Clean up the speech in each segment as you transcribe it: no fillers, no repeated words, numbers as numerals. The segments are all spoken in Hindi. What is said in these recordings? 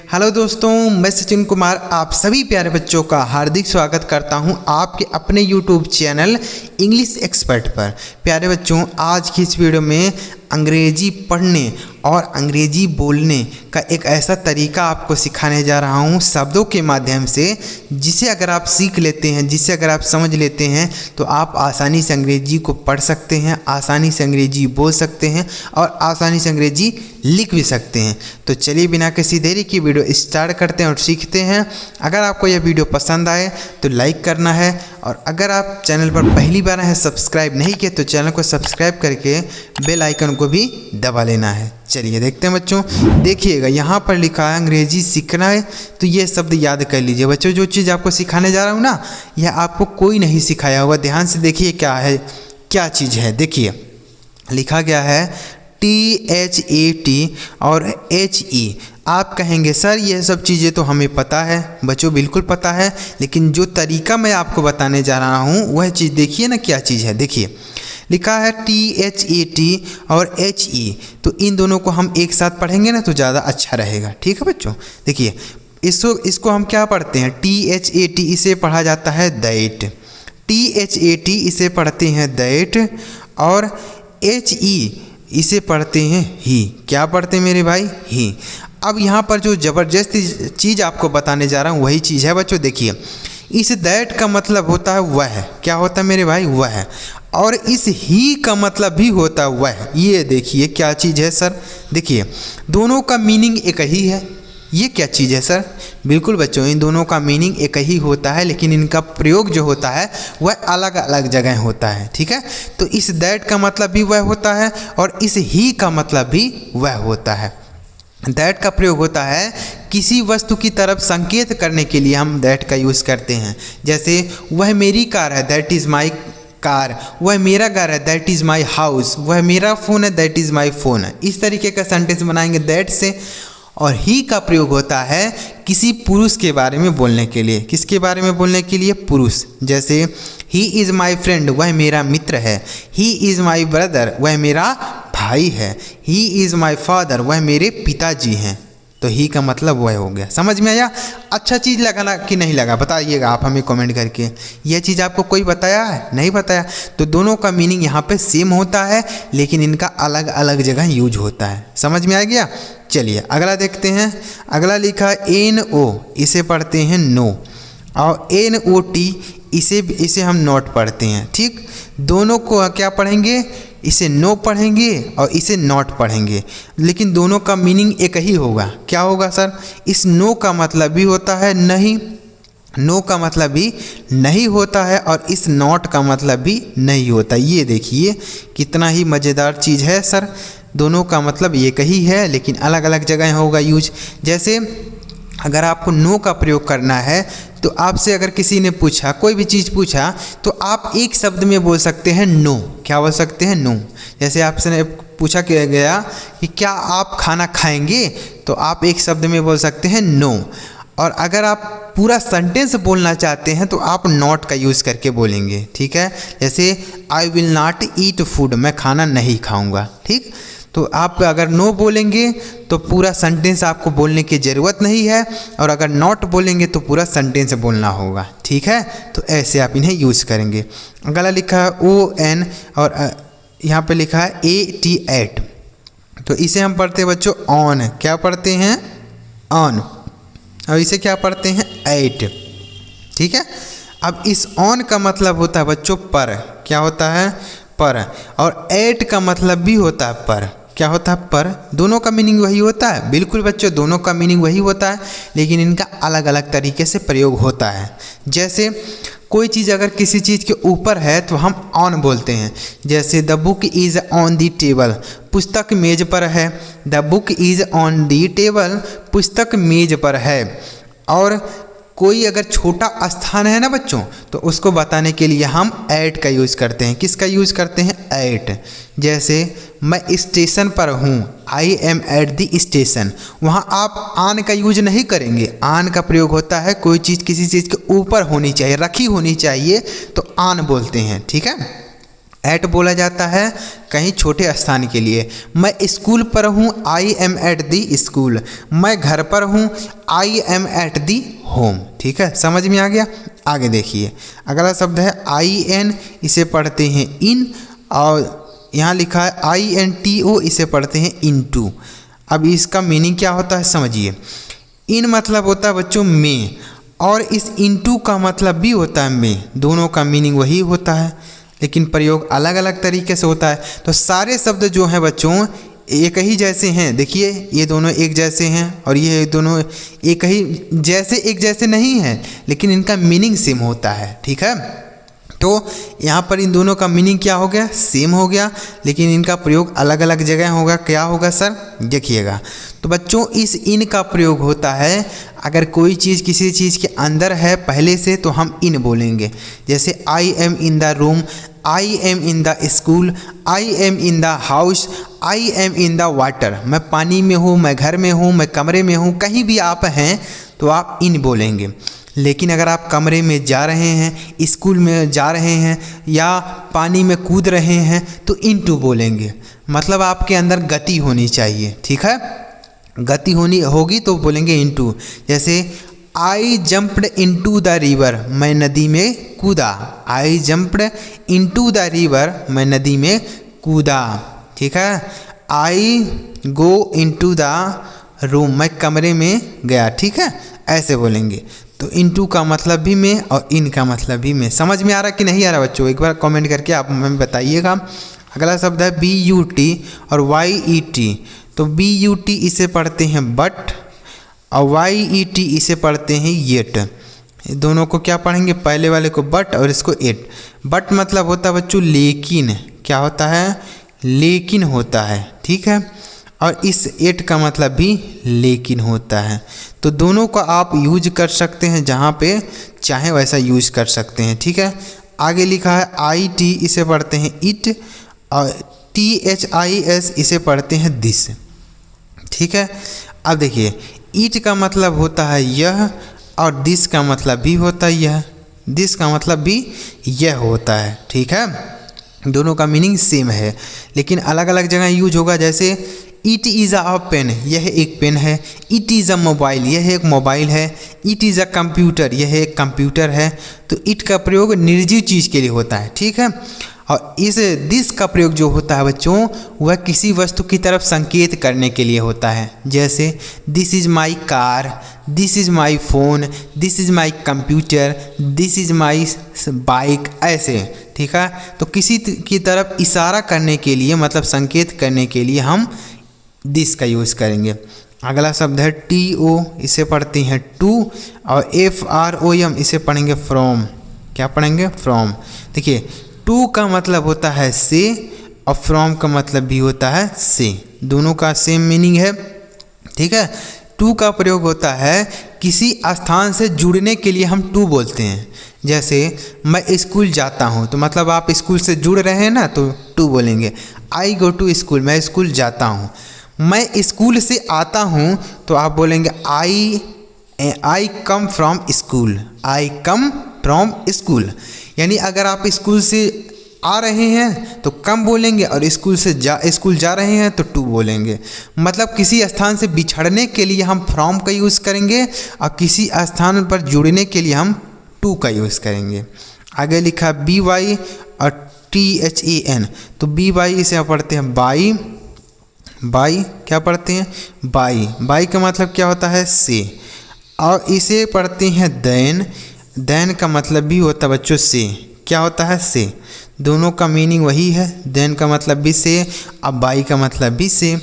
हेलो दोस्तों, मैं सचिन कुमार आप सभी प्यारे बच्चों का हार्दिक स्वागत करता हूं आपके अपने YouTube चैनल इंग्लिश एक्सपर्ट पर। प्यारे बच्चों, आज की इस वीडियो में अंग्रेजी पढ़ने और अंग्रेजी बोलने का एक ऐसा तरीका आपको सिखाने जा रहा हूं शब्दों के माध्यम से, जिसे अगर आप सीख लेते हैं, जिसे अगर आप समझ लेते हैं तो आप आसानी से अंग्रेजी को पढ़ सकते हैं, आसानी से अंग्रेजी बोल सकते हैं और आसानी से अंग्रेजी लिख भी सकते हैं। तो चलिए बिना किसी देरी की वीडियो स्टार्ट करते हैं और सीखते हैं। अगर आपको यह वीडियो पसंद आए तो लाइक करना है, और अगर आप चैनल पर पहली बार हैं, सब्सक्राइब नहीं किए तो चैनल को सब्सक्राइब करके बेल आइकन को भी दबा लेना है। चलिए देखते हैं बच्चों। देखिएगा यहाँ पर लिखा है अंग्रेजी सीखना है, तो ये शब्द याद कर लीजिए बच्चों। जो चीज़ आपको सिखाने जा रहा हूँ ना, यह आपको कोई नहीं सिखाया होगा। ध्यान से देखिए क्या है, क्या चीज़ है। देखिए लिखा गया है THAT और HE। आप कहेंगे सर ये सब चीज़ें तो हमें पता है। बच्चों बिल्कुल पता है, लेकिन जो तरीका मैं आपको बताने जा रहा हूँ वह चीज़ देखिए ना क्या चीज़ है। देखिए लिखा है THAT और HE, तो इन दोनों को हम एक साथ पढ़ेंगे ना तो ज़्यादा अच्छा रहेगा। ठीक है बच्चों, देखिए इसको हम क्या पढ़ते हैं, THAT इसे पढ़ा जाता है दैट, THAT इसे पढ़ते हैं दैट, और HE इसे पढ़ते हैं ही। क्या पढ़ते हैं मेरे भाई, ही। अब यहाँ पर जो ज़बरदस्त चीज़ आपको बताने जा रहा हूँ वही चीज़ है बच्चों। देखिए इस दैट का मतलब होता है वह है। क्या होता है मेरे भाई, वह है। और इस ही का मतलब भी होता है वह है। ये देखिए क्या चीज़ है सर। देखिए दोनों का मीनिंग एक ही है। ये क्या चीज़ है सर, बिल्कुल बच्चों इन दोनों का मीनिंग एक ही होता है, लेकिन इनका प्रयोग जो होता है वह अलग अलग जगह होता है। ठीक है, तो इस दैट का मतलब भी वह होता है और इस ही का मतलब भी वह होता है। दैट का प्रयोग होता है किसी वस्तु की तरफ संकेत करने के लिए हम दैट का यूज़ करते हैं। जैसे वह मेरी कार है, दैट इज़ माई कार। वह मेरा घर है, दैट इज़ माई हाउस। वह मेरा फ़ोन है, दैट इज़ माई फ़ोन है। इस तरीके का सेंटेंस बनाएंगे दैट से। और ही का प्रयोग होता है किसी पुरुष के बारे में बोलने के लिए। किसके बारे में बोलने के लिए, पुरुष। जैसे ही इज़ माई फ्रेंड, वह मेरा मित्र है। ही इज़ माई ब्रदर, वह मेरा भाई है। ही इज़ माई फादर, वह मेरे पिताजी हैं। तो ही का मतलब वह हो गया। समझ में आया? अच्छा चीज़ लगा ना कि नहीं लगा, बताइएगा आप हमें कमेंट करके। यह चीज़ आपको कोई बताया है, नहीं बताया? तो दोनों का मीनिंग यहाँ पे सेम होता है, लेकिन इनका अलग अलग जगह यूज होता है। समझ में आ गया? चलिए अगला देखते हैं। अगला लिखा NO, इसे पढ़ते हैं नो, और NOT इसे हम नॉट पढ़ते हैं। ठीक, दोनों को क्या पढ़ेंगे, इसे नो पढ़ेंगे और इसे नॉट पढ़ेंगे, लेकिन दोनों का मीनिंग एक ही होगा। क्या होगा सर, इस नो का मतलब भी होता है नहीं, नो का मतलब भी नहीं होता है, और इस नॉट का मतलब भी नहीं होता। ये देखिए कितना ही मज़ेदार चीज़ है सर। दोनों का मतलब एक ही है, लेकिन अलग अलग जगह होगा यूज। जैसे अगर आपको नो का प्रयोग करना है तो आपसे अगर किसी ने पूछा, कोई भी चीज़ पूछा, तो आप एक शब्द में बोल सकते हैं नो। क्या बोल सकते हैं, नो। जैसे आपसे पूछा गया कि क्या आप खाना खाएंगे, तो आप एक शब्द में बोल सकते हैं नो। और अगर आप पूरा सेंटेंस बोलना चाहते हैं तो आप नॉट का यूज़ करके बोलेंगे। ठीक है, जैसे I will not eat food, मैं खाना नहीं खाऊंगा। ठीक, तो आप अगर नो बोलेंगे तो पूरा सेंटेंस आपको बोलने की ज़रूरत नहीं है, और अगर नॉट बोलेंगे तो पूरा सेंटेंस बोलना होगा। ठीक है, तो ऐसे आप इन्हें यूज़ करेंगे। अगला लिखा है ON, और यहाँ पे लिखा है AT8, तो इसे हम पढ़ते हैं बच्चों ऑन। क्या पढ़ते हैं, ऑन, और इसे क्या पढ़ते हैं, 8। ठीक है, अब इस ऑन का मतलब होता है बच्चों पर। क्या होता है, पर। और 8 का मतलब भी होता है पर। क्या होता है, पर। दोनों का मीनिंग वही होता है, बिल्कुल बच्चों दोनों का मीनिंग वही होता है, लेकिन इनका अलग अलग तरीके से प्रयोग होता है। जैसे कोई चीज़ अगर किसी चीज़ के ऊपर है तो हम ऑन बोलते हैं। जैसे the book is on the table, पुस्तक मेज पर है। The book is on the table, पुस्तक मेज पर है। और कोई अगर छोटा स्थान है ना बच्चों, तो उसको बताने के लिए हम एट का यूज़ करते हैं। किसका यूज़ करते हैं, एट। जैसे मैं स्टेशन पर हूँ, I am at the station, वहाँ आप आन का यूज नहीं करेंगे। आन का प्रयोग होता है कोई चीज़ किसी चीज़ के ऊपर होनी चाहिए, रखी होनी चाहिए, तो आन बोलते हैं। ठीक है, एट बोला जाता है कहीं छोटे स्थान के लिए। मैं स्कूल पर हूँ, I am at the school. मैं घर पर हूँ, I am at the home. ठीक है, समझ में आ गया। आगे देखिए, अगला शब्द है आई एन, इसे पढ़ते हैं इन, और यहाँ लिखा है आई एन टी ओ, इसे पढ़ते हैं इनटू। अब इसका मीनिंग क्या होता है समझिए। इन मतलब होता है बच्चों में, और इस इनटू का मतलब भी होता है में। दोनों का मीनिंग वही होता है, लेकिन प्रयोग अलग अलग तरीके से होता है। तो सारे शब्द जो हैं बच्चों एक ही जैसे हैं। देखिए ये दोनों एक जैसे हैं और ये दोनों एक जैसे नहीं हैं, लेकिन इनका मीनिंग सेम होता है। ठीक है, तो यहाँ पर इन दोनों का मीनिंग क्या हो गया, सेम हो गया, लेकिन इनका प्रयोग अलग अलग जगह होगा। क्या होगा सर, देखिएगा। तो बच्चों इस इन का प्रयोग होता है अगर कोई चीज़ किसी चीज़ के अंदर है पहले से, तो हम इन बोलेंगे। जैसे I am in the room, I am in the school, I am in the house, I am in the water. मैं पानी में हूँ, मैं घर में हूँ, मैं कमरे में हूँ, कहीं भी आप हैं तो आप इन बोलेंगे। लेकिन अगर आप कमरे में जा रहे हैं, स्कूल में जा रहे हैं, या पानी में कूद रहे हैं तो इनटू बोलेंगे। मतलब आपके अंदर गति होनी चाहिए। ठीक है, गति होगी तो बोलेंगे इनटू। जैसे आई जंप्ड इनटू द रिवर, मैं नदी में कूदा। आई जंप्ड इनटू द रिवर, मैं नदी में कूदा। ठीक है, आई गो इनटू द रूम, मैं कमरे में गया। ठीक है, ऐसे बोलेंगे। तो इनटू का मतलब भी में और इन का मतलब भी में। समझ में आ रहा कि नहीं आ रहा बच्चों, एक बार कमेंट करके आप हमें बताइएगा। अगला शब्द है बी यू टी और वाई ई टी। तो बी यू टी इसे पढ़ते हैं बट, और वाई ई टी इसे पढ़ते हैं येट। दोनों को क्या पढ़ेंगे, पहले वाले को बट और इसको एट। बट मतलब होता है बच्चों लेकिन, क्या होता है, लेकिन होता है। ठीक है, और इस एट का मतलब भी लेकिन होता है। तो दोनों का आप यूज कर सकते हैं, जहाँ पे चाहे वैसा यूज कर सकते हैं। ठीक है, आगे लिखा है आई टी, इसे पढ़ते हैं इट, और टी एच आई एस इसे पढ़ते हैं दिस। ठीक है, अब देखिए इट का मतलब होता है यह, और दिस का मतलब भी होता है यह, दिस का मतलब भी यह होता है। ठीक है, दोनों का मीनिंग सेम है, लेकिन अलग अलग जगह यूज होगा। जैसे इट इज़ अ पेन, यह एक पेन है। इट इज़ अ मोबाइल, यह एक मोबाइल है। इट इज़ अ कंप्यूटर, यह एक कंप्यूटर है। तो इट का प्रयोग निर्जीव चीज़ के लिए होता है। ठीक है, और इस दिस का प्रयोग जो होता है बच्चों, वह किसी वस्तु की तरफ संकेत करने के लिए होता है। जैसे this is my car, this is my phone, this is my computer, this is my bike, ऐसे। ठीक है, तो किसी की तरफ इशारा करने के लिए, मतलब संकेत करने के लिए हम दिस का यूज़ करेंगे। अगला शब्द है टी ओ, इसे पढ़ते हैं टू, और एफ आर ओ एम इसे पढ़ेंगे फ्रॉम। क्या पढ़ेंगे, फ्रॉम। देखिए टू का मतलब होता है से, और फ्रॉम का मतलब भी होता है से। दोनों का सेम मीनिंग है। ठीक है, टू का प्रयोग होता है किसी स्थान से जुड़ने के लिए हम टू बोलते हैं। जैसे मैं स्कूल जाता हूँ, तो मतलब आप स्कूल से जुड़ रहे हैं ना, तो टू बोलेंगे। आई गो टू स्कूल, मैं स्कूल जाता हूँ। मैं स्कूल से आता हूँ, तो आप बोलेंगे I come from school, I come from school. यानी अगर आप स्कूल से आ रहे हैं तो कम बोलेंगे, और स्कूल जा रहे हैं तो टू बोलेंगे। मतलब किसी स्थान से बिछड़ने के लिए हम फ्रॉम का यूज़ करेंगे, और किसी स्थान पर जुड़ने के लिए हम टू का यूज़ करेंगे। आगे लिखा बी वाई और टी एच ई एन। तो बी वाई इसे पढ़ते हैं बाई, बाई क्या पढ़ते हैं, बाई। बाई का मतलब क्या होता है, से। और इसे पढ़ते हैं दैन। दैन का मतलब भी होता है बच्चों से। क्या होता है, से। दोनों का मीनिंग वही है। दैन का मतलब भी से, अब बाई का मतलब भी से।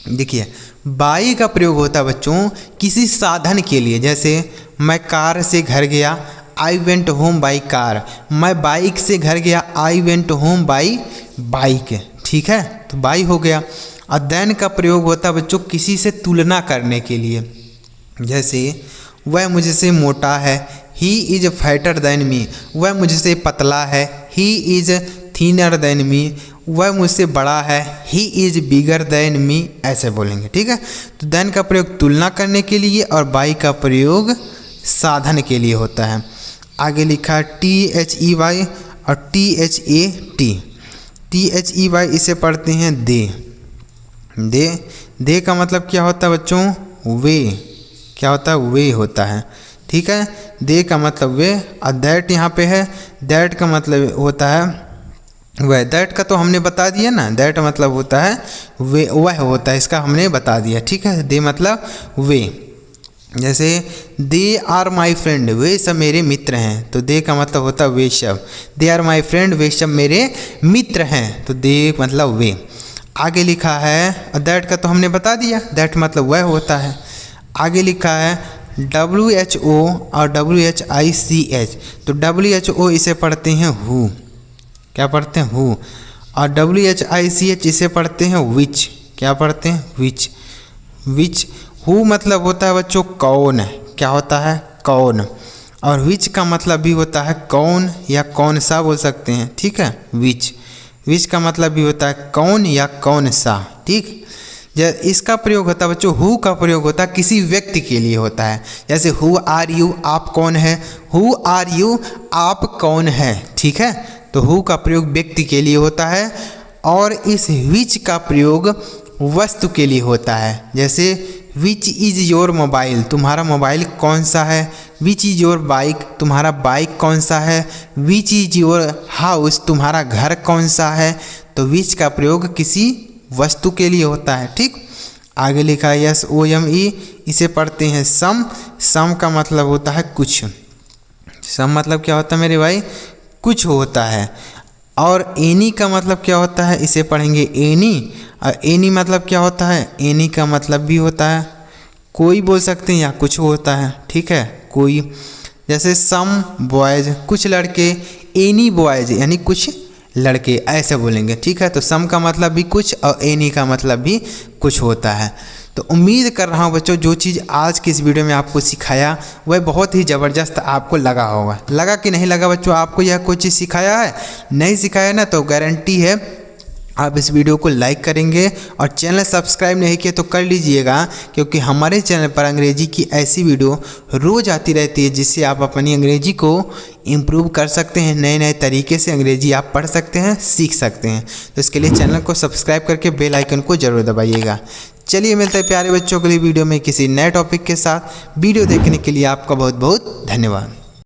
देखिए बाई का प्रयोग होता है बच्चों किसी साधन के लिए। जैसे मैं कार से घर गया, I went home by car. मैं बाइक से घर गया, I went home by bike. ठीक है, तो बाई हो गया। और देन का प्रयोग होता है बच्चों किसी से तुलना करने के लिए। जैसे वह मुझसे मोटा है, he is fatter than me. वह मुझसे पतला है, he is thinner than me. वह मुझसे बड़ा है, he is bigger than me. ऐसे बोलेंगे। ठीक है, तो देन का प्रयोग तुलना करने के लिए, और बाई का प्रयोग साधन के लिए होता है। आगे लिखा टी एच ई वाई और T H A T. THEY इसे पढ़ते हैं दे। दे दे का मतलब क्या होता है बच्चों? वे। क्या होता है? वे होता है। ठीक है, दे का मतलब वे। और दैट यहाँ पे है, दैट का मतलब होता है वह। दैट का तो हमने बता दिया ना, दैट मतलब होता है वे, वह होता है, इसका हमने बता दिया। ठीक है, दे मतलब वे। जैसे दे आर माई फ्रेंड, वे सब मेरे मित्र हैं, तो दे का मतलब होता है वे सब। दे आर माई फ्रेंड, वे सब मेरे मित्र हैं, तो दे मतलब वे। आगे लिखा है, दैट का तो हमने बता दिया, दैट मतलब वह होता है। आगे लिखा है WHO और WHICH, तो WHO इसे पढ़ते हैं हु। क्या पढ़ते हैं? हु। और WHICH इसे पढ़ते हैं विच। क्या पढ़ते हैं? विच। विच। हु मतलब होता है बच्चों कौन। क्या होता है? कौन। और विच का मतलब भी होता है कौन या कौन सा बोल सकते हैं। ठीक है, विच। विच का मतलब भी होता है कौन या कौन सा। ठीक, इसका प्रयोग होता है बच्चों, हु का प्रयोग होता है किसी व्यक्ति के लिए होता है। जैसे हु आर यू, आप कौन है। हु आर यू, आप कौन है। ठीक है, तो हु का प्रयोग व्यक्ति के लिए होता है। और इस विच का प्रयोग वस्तु के लिए होता है। जैसे विच इज़ योर मोबाइल, तुम्हारा मोबाइल कौन सा है। विच इज़ योर बाइक, तुम्हारा बाइक कौन सा है। विच इज़ योर हाउस, तुम्हारा घर कौन सा है। तो विच का प्रयोग किसी वस्तु के लिए होता है। ठीक, आगे लिखा है SOME, इसे पढ़ते हैं सम। सम का मतलब होता है कुछ। सम मतलब क्या होता है मेरे भाई? कुछ होता है। और एनी का मतलब क्या होता है? इसे पढ़ेंगे एनी। और एनी मतलब क्या होता है? एनी का मतलब भी होता है कोई बोल सकते हैं या कुछ होता है। ठीक है, कोई। जैसे सम बॉयज़, कुछ लड़के। एनी बॉयज़ यानी कुछ लड़के, ऐसे बोलेंगे। ठीक है, तो सम का मतलब भी कुछ और एनी का मतलब भी कुछ होता है। तो उम्मीद कर रहा हूँ बच्चों जो चीज़ आज की इस वीडियो में आपको सिखाया वह बहुत ही ज़बरदस्त आपको लगा होगा। लगा कि नहीं लगा बच्चों? आपको यह कोई चीज़ सिखाया है? नहीं सिखाया ना, तो गारंटी है आप इस वीडियो को लाइक करेंगे। और चैनल सब्सक्राइब नहीं किया तो कर लीजिएगा, क्योंकि हमारे चैनल पर अंग्रेजी की ऐसी वीडियो रोज़ आती रहती है जिससे आप अपनी अंग्रेजी को इम्प्रूव कर सकते हैं। नए नए तरीके से अंग्रेजी आप पढ़ सकते हैं, सीख सकते हैं। तो इसके लिए चैनल को सब्सक्राइब करके बेल आइकन को ज़रूर दबाइएगा। चलिए मिलते हैं प्यारे बच्चों के लिए वीडियो में किसी नए टॉपिक के साथ। वीडियो देखने के लिए आपका बहुत बहुत धन्यवाद।